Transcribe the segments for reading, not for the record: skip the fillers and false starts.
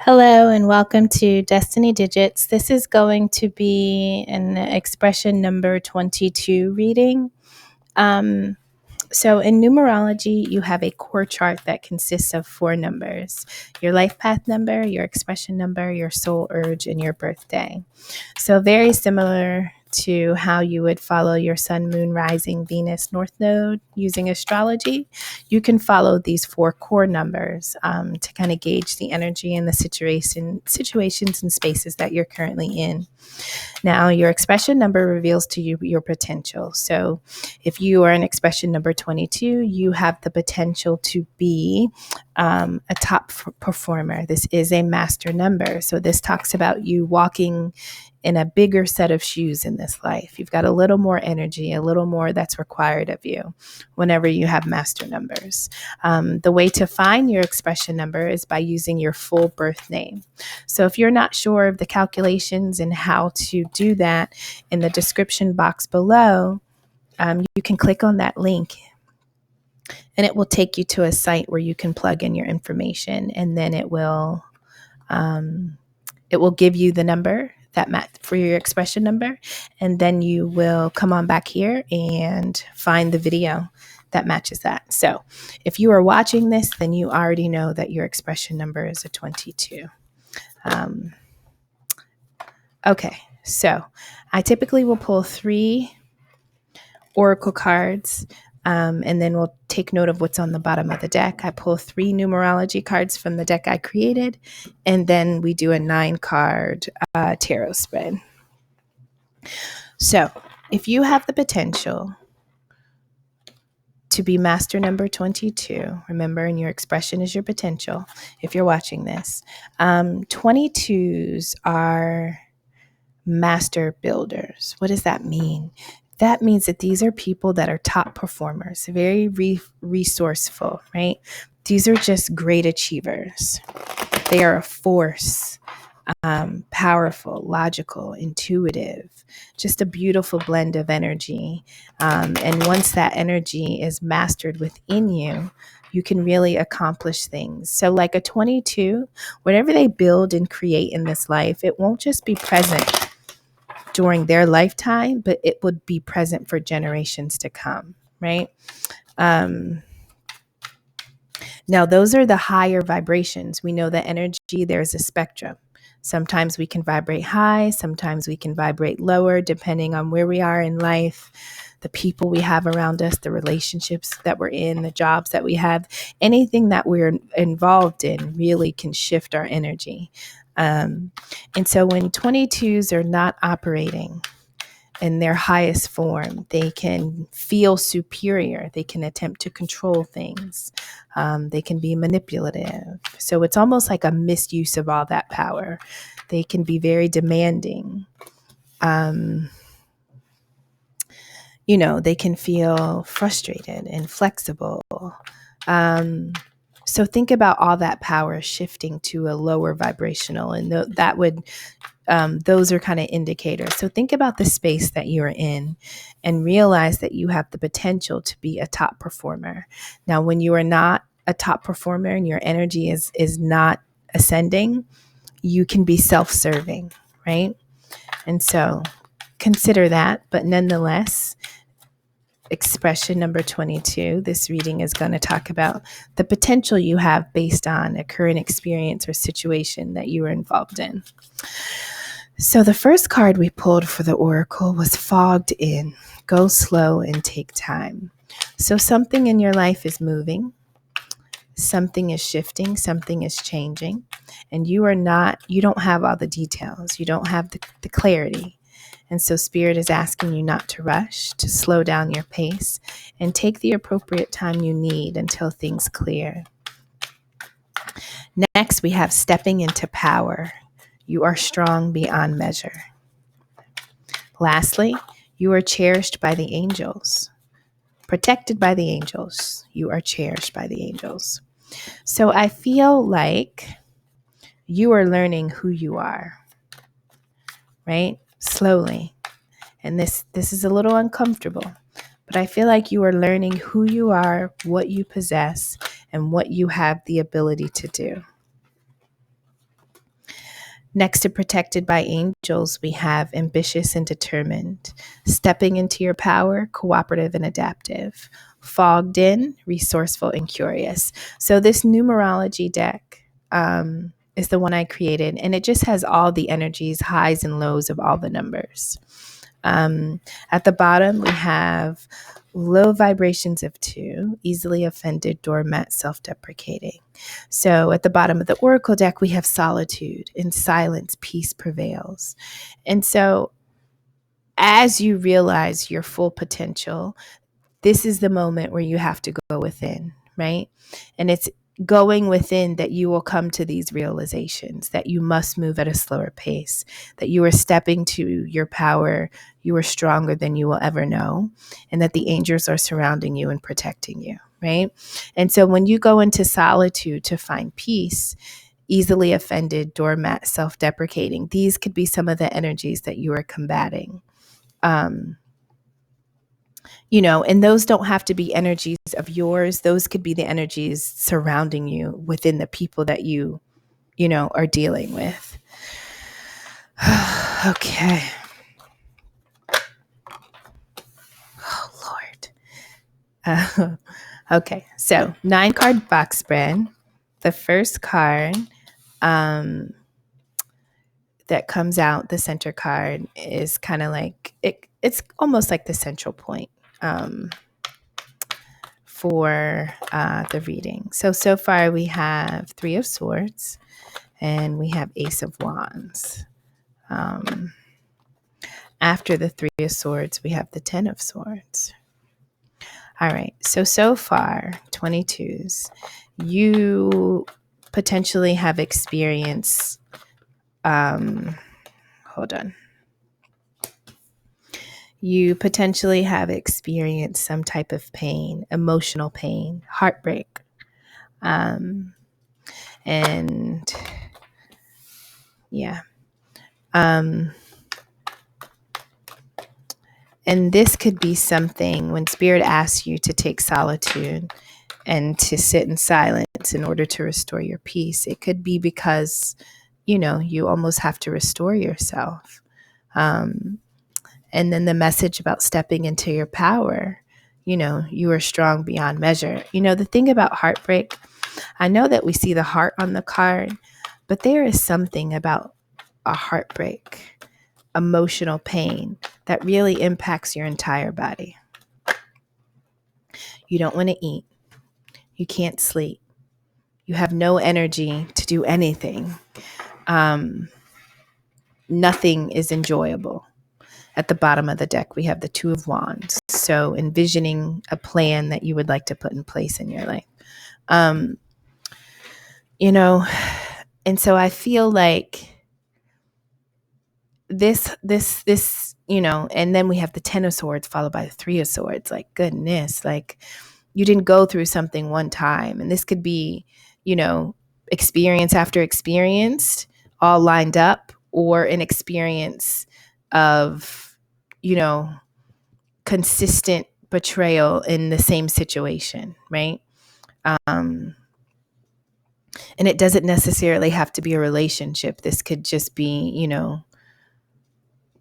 Hello and welcome to Destiny Digits. This is going to be an expression number 22 reading. So in numerology, you have a core chart that consists of 4 numbers: your life path number, your expression number, your soul urge, and your birthday. So very similar to how you would follow your sun, moon, rising, Venus, north node using astrology. You can follow these 4 core numbers to kind of gauge the energy and the situations and spaces that you're currently in. Now, your expression number reveals to you your potential. So if you are an expression number 22, you have the potential to be a top performer. This is a master number. So this talks about you walking in a bigger set of shoes in this life. You've got a little more energy, a little more that's required of you whenever you have master numbers. The way to find your expression number is by using your full birth name. So if you're not sure of the calculations and how to do that, in the description box below, you can click on that link and it will take you to a site where you can plug in your information, and then it will give you the number that for your expression number, and then you will come on back here and find the video that matches that. So if you are watching this, then you already know that your expression number is a 22. Okay, so I typically will pull 3 oracle cards, and then we'll take note of what's on the bottom of the deck. I pull 3 numerology cards from the deck I created, and then we do a 9-card tarot spread. So if you have the potential to be master number 22, remember, and your expression is your potential if you're watching this, 22s are master builders. What does that mean? That means that these are people that are top performers, very resourceful, right? These are just great achievers. They are a force, powerful, logical, intuitive, just a beautiful blend of energy. And once that energy is mastered within you, you can really accomplish things. So like a 22, whatever they build and create in this life, it won't just be present during their lifetime, but it would be present for generations to come, right? Now, those are the higher vibrations. We know that energy, there's a spectrum. Sometimes we can vibrate high, sometimes we can vibrate lower, depending on where we are in life, the people we have around us, the relationships that we're in, the jobs that we have. Anything that we're involved in really can shift our energy. And so when 22s are not operating in their highest form, they can feel superior. They can attempt to control things. They can be manipulative. So it's almost like a misuse of all that power. They can be very demanding. They can feel frustrated and flexible. So think about all that power shifting to a lower vibrational, and those are kind of indicators. So think about the space that you're in and realize that you have the potential to be a top performer. Now, when you are not a top performer and your energy is not ascending, you can be self-serving, right? And so consider that. But nonetheless, expression number 22, this reading is going to talk about the potential you have based on a current experience or situation that you were involved in. So the first card we pulled for the oracle was fogged in. Go slow and take time. So something in your life is moving, something is shifting, something is changing, and you don't have all the details. You don't have the clarity. And so Spirit is asking you not to rush, to slow down your pace, and take the appropriate time you need until things clear. Next, we have stepping into power. You are strong beyond measure. Lastly, you are cherished by the angels, protected by the angels. You are cherished by the angels. So I feel like you are learning who you are, right? Slowly. And this is a little uncomfortable, but I feel like you are learning who you are, what you possess, and what you have the ability to do. Next to protected by angels, we have ambitious and determined, stepping into your power, cooperative and adaptive, fogged in, resourceful and curious. So this numerology deck is the one I created, and it just has all the energies, highs and lows of all the numbers. At the bottom, we have low vibrations of 2, easily offended, doormat, self-deprecating. So at the bottom of the oracle deck, we have solitude. In silence, peace prevails. And so as you realize your full potential, this is the moment where you have to go within, right? And it's going within that you will come to these realizations, that you must move at a slower pace, that you are stepping to your power, you are stronger than you will ever know, and that the angels are surrounding you and protecting you, right? And so when you go into solitude to find peace, easily offended, doormat, self-deprecating, these could be some of the energies that you are combating. And those don't have to be energies of yours. Those could be the energies surrounding you within the people that you are dealing with. Okay. Oh, Lord. Okay. So 9-card box spread. The first card that comes out, the center card, is kind of like, it's almost like the central point. For the reading. So far we have 3 of Swords and we have Ace of Wands. After the 3 of Swords, we have the 10 of Swords. All right. So far, 22s, you potentially have experienced, You potentially have experienced some type of pain, emotional pain, heartbreak. And yeah. And this could be something when Spirit asks you to take solitude and to sit in silence in order to restore your peace. It could be because, you almost have to restore yourself. And then the message about stepping into your power, you are strong beyond measure. The thing about heartbreak, I know that we see the heart on the card, but there is something about a heartbreak, emotional pain that really impacts your entire body. You don't want to eat. You can't sleep. You have no energy to do anything. Nothing is enjoyable. At the bottom of the deck, we have the 2 of Wands. So envisioning a plan that you would like to put in place in your life. And so I feel like this, and then we have the 10 of Swords followed by the 3 of Swords. Like, goodness, like you didn't go through something one time. And this could be, experience after experience all lined up, or an experience of, consistent betrayal in the same situation, right? And it doesn't necessarily have to be a relationship. This could just be,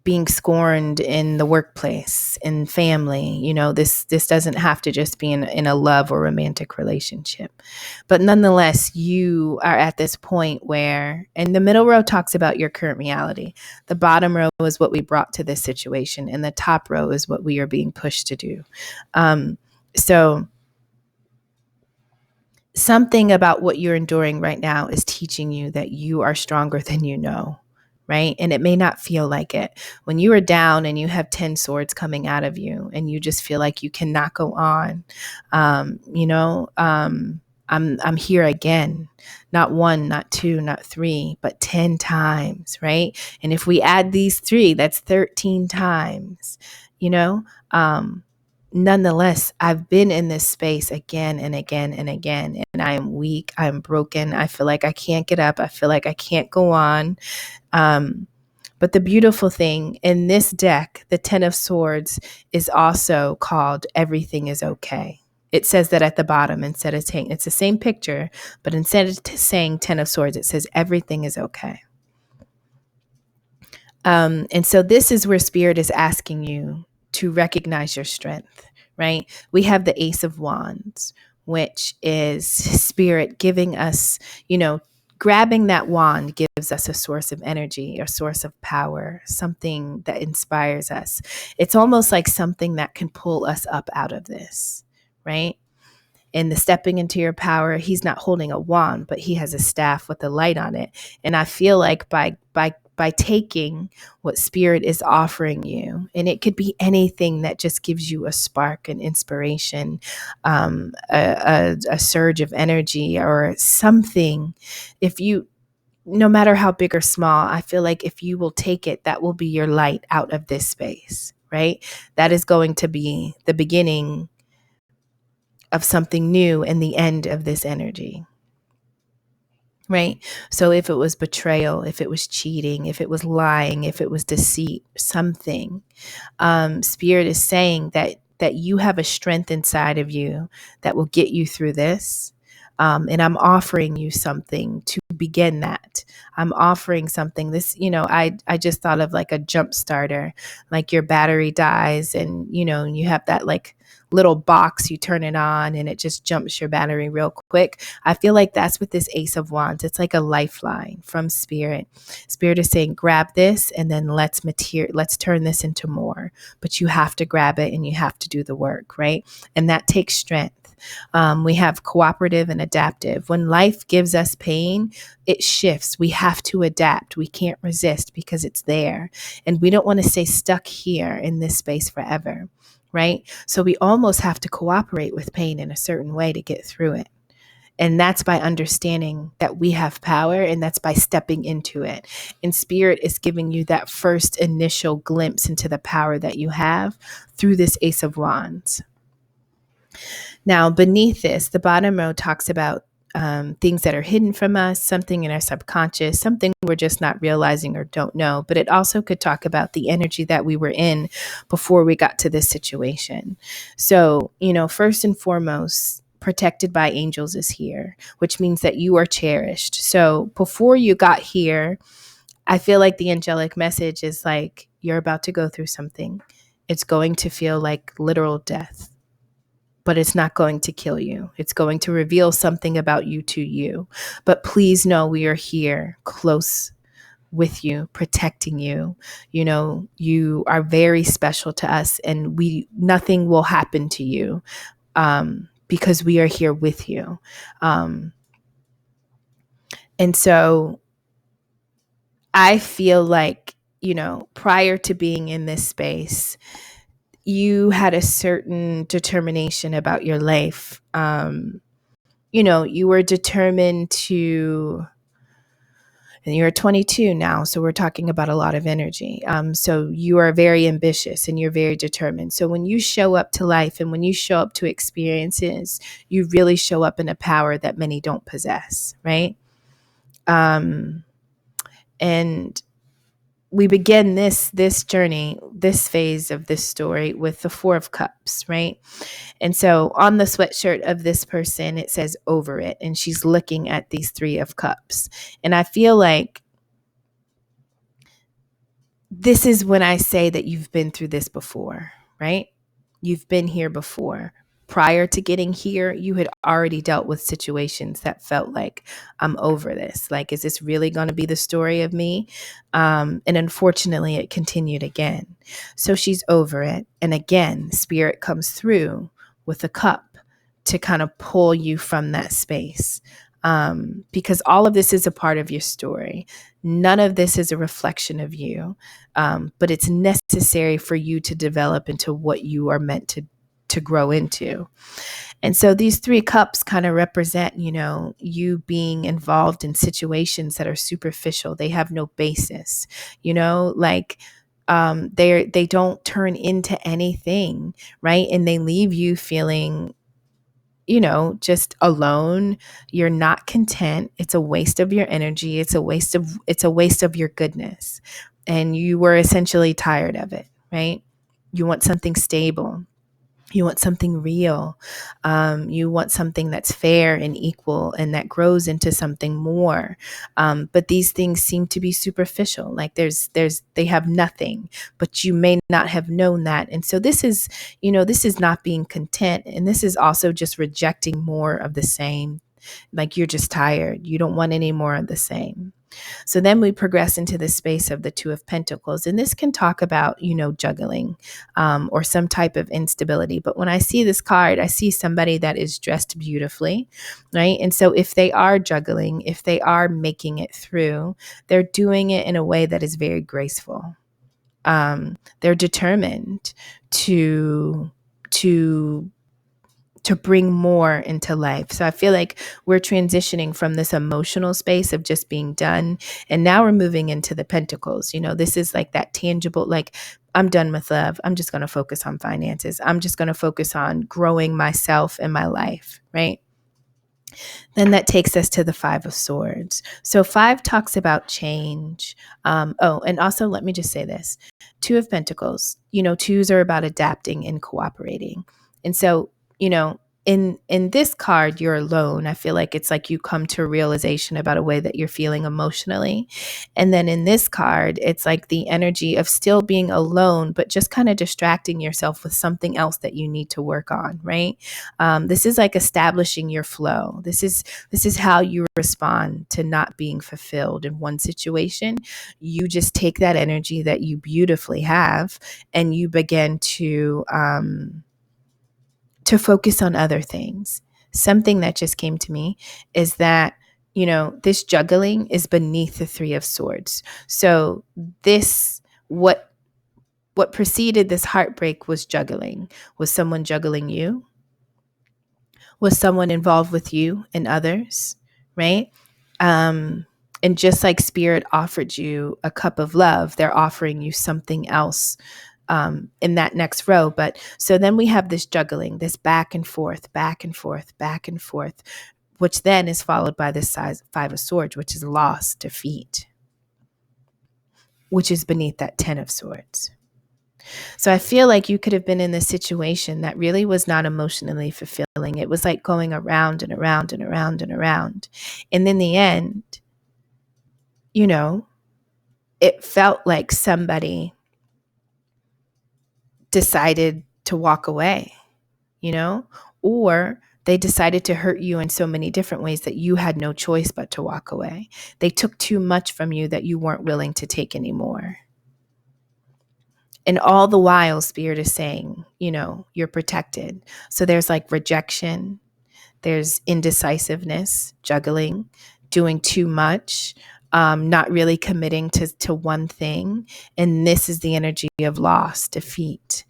being scorned in the workplace, in family. This doesn't have to just be in a love or romantic relationship. But nonetheless, you are at this point where, and the middle row talks about your current reality. The bottom row is what we brought to this situation, and the top row is what we are being pushed to do. So something about what you're enduring right now is teaching you that you are stronger than you know. Right? And it may not feel like it. When you are down and you have 10 swords coming out of you and you just feel like you cannot go on, I'm here again, not 1, not 2, not 3, but 10 times, right? And if we add these 3, that's 13 times, nonetheless, I've been in this space again and again and again, and I am weak. I'm broken. I feel like I can't get up. I feel like I can't go on. But the beautiful thing in this deck, the 10 of Swords, is also called Everything is Okay. It says that at the bottom, instead of saying, it's the same picture, but instead of saying 10 of Swords, it says everything is okay. And so this is where spirit is asking you to recognize your strength, right? We have the Ace of Wands, which is spirit giving us, grabbing that wand gives us a source of energy, a source of power, something that inspires us. It's almost like something that can pull us up out of this, right? And the stepping into your power, he's not holding a wand, but he has a staff with a light on it. And I feel like by taking what spirit is offering you, and it could be anything that just gives you a spark, an inspiration, a surge of energy or something. If you, no matter how big or small, I feel like if you will take it, that will be your light out of this space, right? That is going to be the beginning of something new and the end of this energy, right? So if it was betrayal, if it was cheating, if it was lying, if it was deceit, something, spirit is saying that you have a strength inside of you that will get you through this. And I'm offering you something to begin that. I'm offering something. This, I just thought of like a jump starter, like your battery dies and, you have that like little box, you turn it on and it just jumps your battery real quick. I feel like that's what this Ace of Wands. It's like a lifeline from spirit. Spirit is saying, grab this and then let's turn this into more. But you have to grab it and you have to do the work, right? And that takes strength. We have cooperative and adaptive. When life gives us pain, it shifts. We have to adapt. We can't resist because it's there. And we don't want to stay stuck here in this space forever, right? So we almost have to cooperate with pain in a certain way to get through it. And that's by understanding that we have power, and that's by stepping into it. And spirit is giving you that first initial glimpse into the power that you have through this Ace of Wands. Now, beneath this, the bottom row talks about things that are hidden from us, something in our subconscious, something we're just not realizing or don't know. But it also could talk about the energy that we were in before we got to this situation. So, first and foremost, protected by angels is here, which means that you are cherished. So before you got here, I feel like the angelic message is like, you're about to go through something. It's going to feel like literal death, but it's not going to kill you. It's going to reveal something about you to you. But please know we are here close with you, protecting you. You are very special to us, and nothing will happen to you because we are here with you. And so I feel like, prior to being in this space, you had a certain determination about your life. You were determined to, and you're 22 now, so we're talking about a lot of energy. So you are very ambitious and you're very determined. So when you show up to life and when you show up to experiences, you really show up in a power that many don't possess, right? And we begin this journey, this phase of this story with the Four of Cups, right? And so on the sweatshirt of this person, it says over it, and she's looking at these Three of Cups. And I feel like this is when I say that you've been through this before, right? You've been here before. Prior to getting here, you had already dealt with situations that felt like, I'm over this. Like, is this really going to be the story of me? And unfortunately, it continued again. So she's over it. And again, spirit comes through with a cup to kind of pull you from that space. Because all of this is a part of your story. None of this is a reflection of you, but it's necessary for you to develop into what you are meant to grow into. And so these Three Cups kind of represent, you being involved in situations that are superficial. They have no basis, like they don't turn into anything, right? And they leave you feeling, just alone. You're not content. It's a waste of your energy. It's a waste of your goodness. And you were essentially tired of it, right? You want something stable. You want something real. You want something that's fair and equal and that grows into something more. But these things seem to be superficial. Like they have nothing, but you may not have known that. And so this is not being content. And this is also just rejecting more of the same. Like you're just tired. You don't want any more of the same. So then we progress into the space of the Two of Pentacles. And this can talk about, juggling or some type of instability. But when I see this card, I see somebody that is dressed beautifully, right? And so if they are juggling, if they are making it through, they're doing it in a way that is very graceful. They're determined to bring more into life. So I feel like we're transitioning from this emotional space of just being done. And now we're moving into the pentacles. This is like that tangible, like I'm done with love. I'm just going to focus on finances. I'm just going to focus on growing myself and my life, right? Then that takes us to the Five of Swords. So 5 talks about change. And also let me just say this. Two of Pentacles, twos are about adapting and cooperating. And so, in this card, you're alone. I feel like it's like you come to a realization about a way that you're feeling emotionally. And then in this card, it's like the energy of still being alone, but just kind of distracting yourself with something else that you need to work on, right? This is like establishing your flow. This is how you respond to not being fulfilled in one situation. You just take that energy that you beautifully have and you begin to focus on other things. Something that just came to me is that, this juggling is beneath the Three of Swords. So what preceded this heartbreak was juggling. Was someone juggling you? Was someone involved with you and others, right? And just like Spirit offered you a cup of love, they're offering you something else in that next row. But so then we have this juggling, this back and forth, back and forth, back and forth, which then is followed by this Five of Swords, which is loss, defeat, which is beneath that 10 of Swords. So I feel like you could have been in this situation that really was not emotionally fulfilling. It was like going around and around and around and around. And in the end, it felt like somebody decided to walk away, or they decided to hurt you in so many different ways that you had no choice but to walk away. They took too much from you that you weren't willing to take anymore. And all the while, Spirit is saying, you're protected. So there's like rejection, there's indecisiveness, juggling, doing too much, not really committing to one thing. And this is the energy of loss, defeat,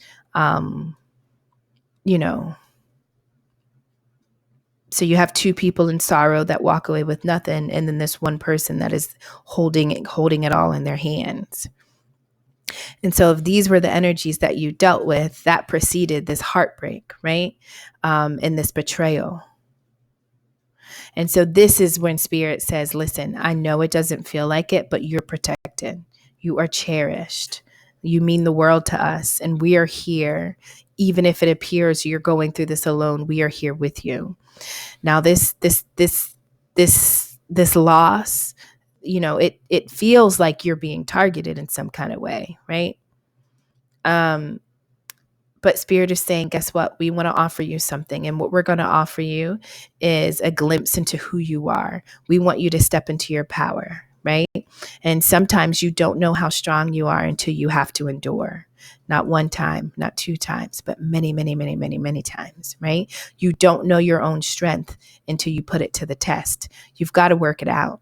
So you have two people in sorrow that walk away with nothing, and then this one person that is holding it all in their hands. And so if these were the energies that you dealt with, that preceded this heartbreak, right? And this betrayal. And so this is when Spirit says, listen, I know it doesn't feel like it, but you're protected. You are cherished. You mean the world to us, and we are here. Even if it appears you're going through this alone, we are here with you. Now, this loss, it feels like you're being targeted in some kind of way, right? But Spirit is saying, guess what? We want to offer you something. And what we're going to offer you is a glimpse into who you are. We want you to step into your power, right? And sometimes you don't know how strong you are until you have to endure. Not one time, not 2 times, but many, many, many, many, many times, right? You don't know your own strength until you put it to the test. You've got to work it out,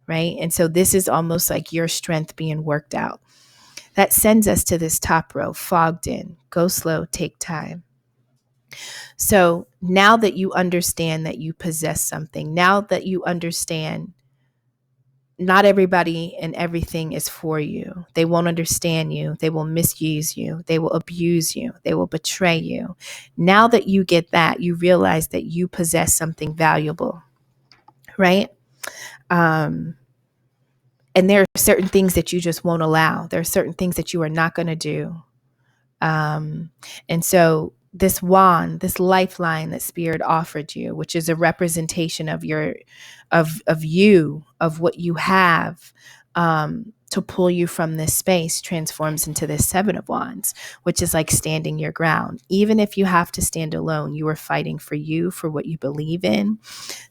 right? And so this is almost like your strength being worked out. That sends us to this top row, fogged in, go slow, take time. So now that you understand that you possess something, now that you understand not everybody and everything is for you, they won't understand you, they will misuse you, they will abuse you, they will betray you. Now that you get that, you realize that you possess something valuable, right? And there are certain things that you just won't allow. There are certain things that you are not going to do. And so this wand, this lifeline that Spirit offered you, which is a representation of your, of you, of what you have, to pull you from this space, transforms into this Seven of Wands, which is like standing your ground. Even if you have to stand alone, you are fighting for you, for what you believe in.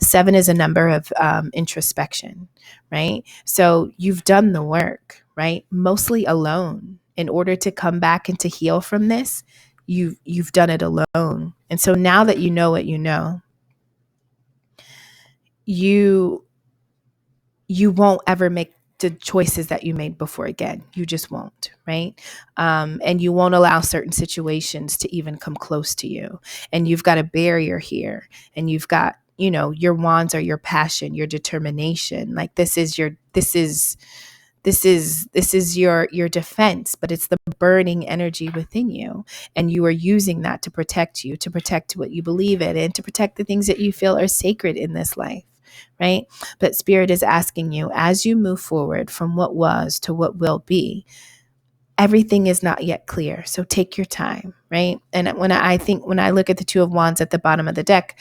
Seven is a number of introspection, right? So you've done the work, right? Mostly alone. In order to come back and to heal from this, you've done it alone. And so now that you know what you know, you won't ever make the choices that you made before again. You just won't, right? And you won't allow certain situations to even come close to you. And you've got a barrier here, and you've got, your wands are your passion, your determination. Like this is your defense, but it's the burning energy within you, and you are using that to protect you, to protect what you believe in, and to protect the things that you feel are sacred in this life, right? But Spirit is asking you, as you move forward from what was to what will be, everything is not yet clear, so take your time, right? And when I look at the Two of Wands at the bottom of the deck,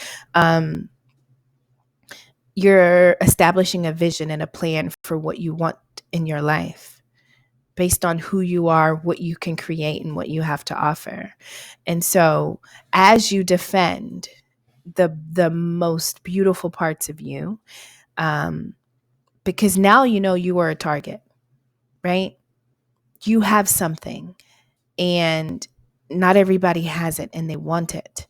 you're establishing a vision and a plan for what you want in your life, based on who you are, what you can create, and what you have to offer. And so as you defend the most beautiful parts of you, because now you are a target, right? You have something, and not everybody has it, and they want it,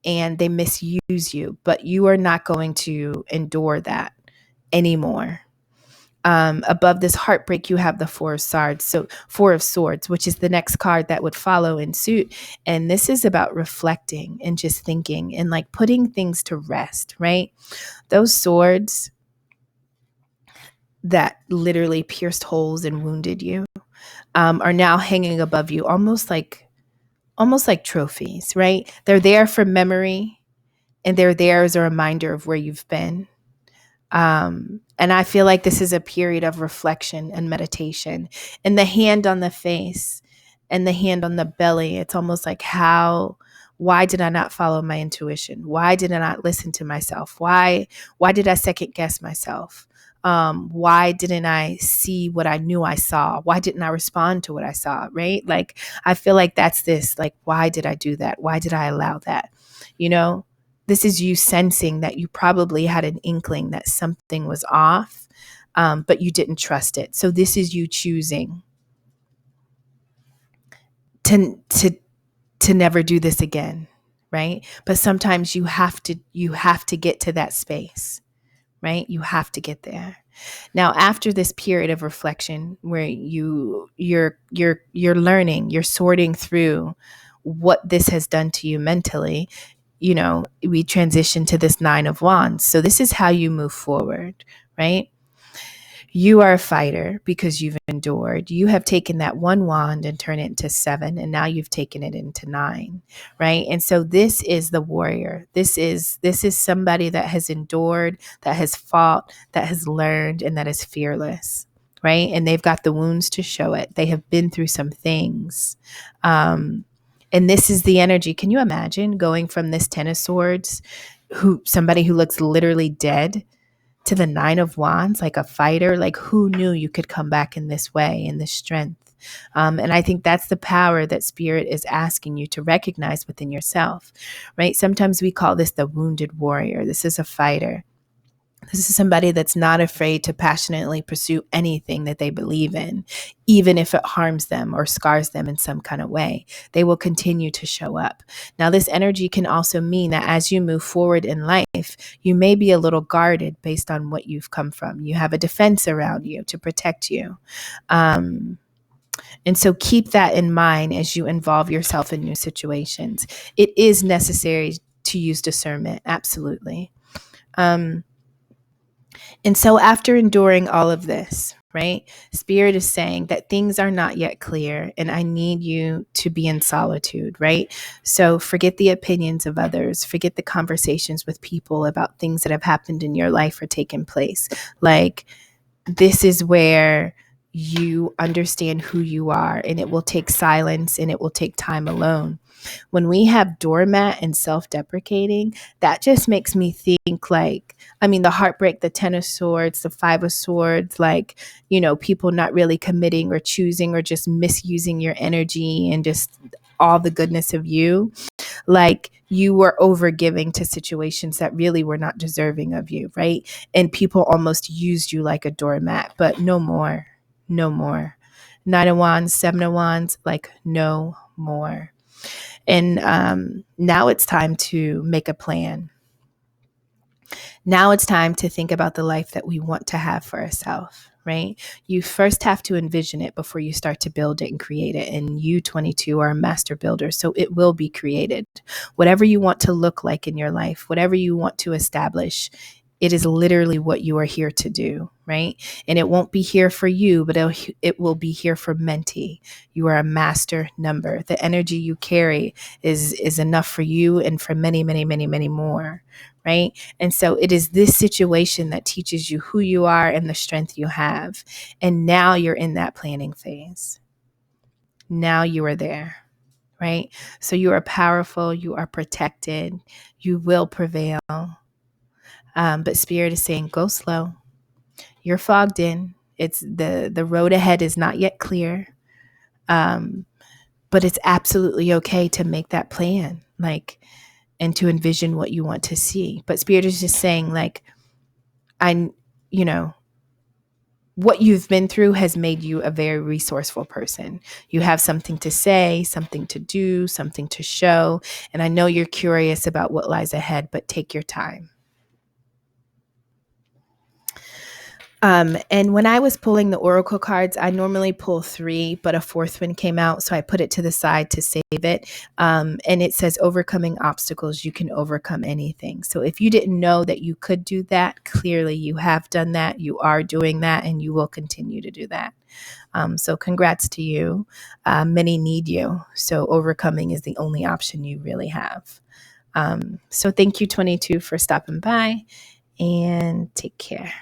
and they misuse you, but you are not going to endure that anymore. Above this heartbreak, you have the Four of Swords. So Four of Swords, which is the next card that would follow in suit. And this is about reflecting and just thinking and like putting things to rest, right? Those swords that literally pierced holes and wounded you, are now hanging above you, almost like trophies, right? They're there for memory, and they're there as a reminder of where you've been. And I feel like this is a period of reflection and meditation. And the hand on the face and the hand on the belly, it's almost like, why did I not follow my intuition? Why did I not listen to myself? Why did I second guess myself? Why didn't I see what I knew I saw? Why didn't I respond to what I saw? Right? Like, I feel like that's this, like, why did I do that? Why did I allow that? This is you sensing that you probably had an inkling that something was off, but you didn't trust it. So this is you choosing to never do this again, right? But sometimes you have to get to that space, right? You have to get there. Now, after this period of reflection where you're learning, you're sorting through what this has done to you mentally, we transition to this Nine of Wands. So this is how you move forward, right? You are a fighter because you've endured. You have taken that one wand and turned it into seven, and now you've taken it into nine, right? And so this is the warrior. This is somebody that has endured, that has fought, that has learned, and that is fearless, right? And they've got the wounds to show it. They have been through some things. And this is the energy. Can you imagine going from this Ten of Swords, somebody who looks literally dead, to the Nine of Wands, like a fighter? Like, who knew you could come back in this way, in this strength? And I think that's the power that Spirit is asking you to recognize within yourself, right? Sometimes we call this the wounded warrior. This is a fighter. This is somebody that's not afraid to passionately pursue anything that they believe in, even if it harms them or scars them in some kind of way. They will continue to show up. Now, this energy can also mean that as you move forward in life, you may be a little guarded based on what you've come from. You have a defense around you to protect you. And so keep that in mind as you involve yourself in new situations. It is necessary to use discernment, absolutely. And so after enduring all of this, right, Spirit is saying that things are not yet clear, and I need you to be in solitude, right? So forget the opinions of others, forget the conversations with people about things that have happened in your life or taken place. Like, this is where you understand who you are, and it will take silence and it will take time alone. When we have doormat and self-deprecating, that just makes me think like, I mean, the heartbreak, the 10 of swords, the 5 of swords, like, people not really committing or choosing or just misusing your energy and just all the goodness of you. Like you were over giving to situations that really were not deserving of you, right? And people almost used you like a doormat, but no more, no more. 9 of Wands, 7 of Wands, like no more. And now it's time to make a plan. Now it's time to think about the life that we want to have for ourselves, right? You first have to envision it before you start to build it and create it. And you, 22, are a master builder, so it will be created. Whatever you want to look like in your life, whatever you want to establish, it is literally what you are here to do, right? And it won't be here for you, but it will be here for Menti. You are a master number. The energy you carry is enough for you and for many, many, many, many more, right? And so it is this situation that teaches you who you are and the strength you have. And now you're in that planning phase. Now you are there, right? So you are powerful, you are protected, you will prevail. But Spirit is saying, go slow. You're fogged in. It's the road ahead is not yet clear. But it's absolutely okay to make that plan, like, and to envision what you want to see. But Spirit is just saying, like, what you've been through has made you a very resourceful person. You have something to say, something to do, something to show. And I know you're curious about what lies ahead, but take your time. And when I was pulling the Oracle cards, I normally pull 3, but a 4th one came out. So I put it to the side to save it. And it says overcoming obstacles. You can overcome anything. So if you didn't know that you could do that, clearly you have done that. You are doing that, and you will continue to do that. So congrats to you. Many need you. So overcoming is the only option you really have. So thank you, 22, for stopping by, and take care.